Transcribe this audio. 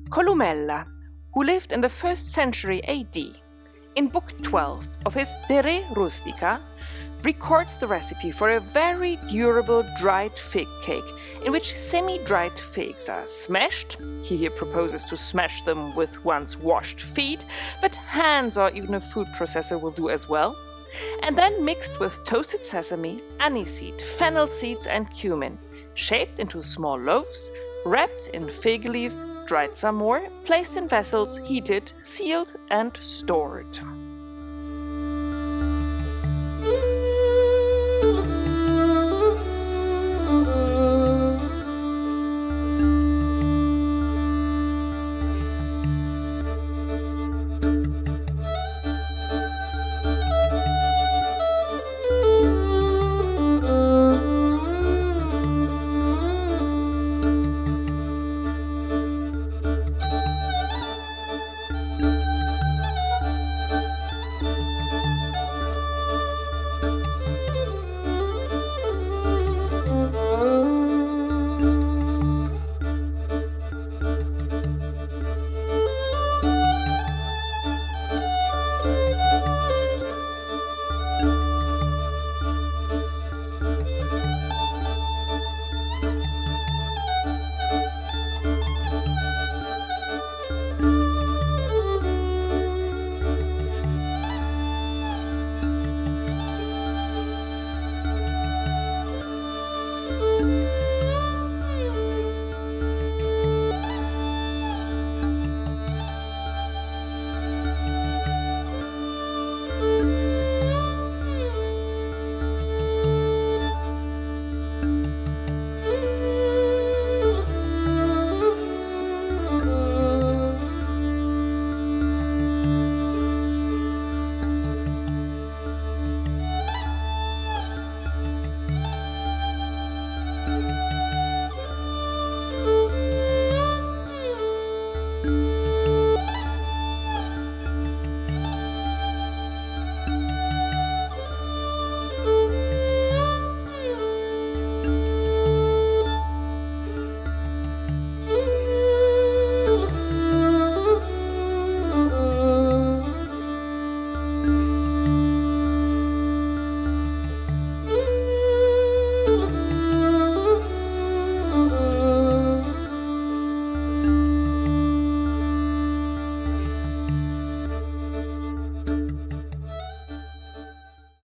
Columella, who lived in the 1st century AD, in Book 12 of his De Re Rustica, records the recipe for a very durable dried fig cake in which semi-dried figs are smashed. He here proposes to smash them with one's washed feet, but hands or even a food processor will do as well, and then mixed with toasted sesame, aniseed, fennel seeds and cumin, shaped into small loaves, wrapped in fig leaves, dried some more, placed in vessels, heated, sealed and stored.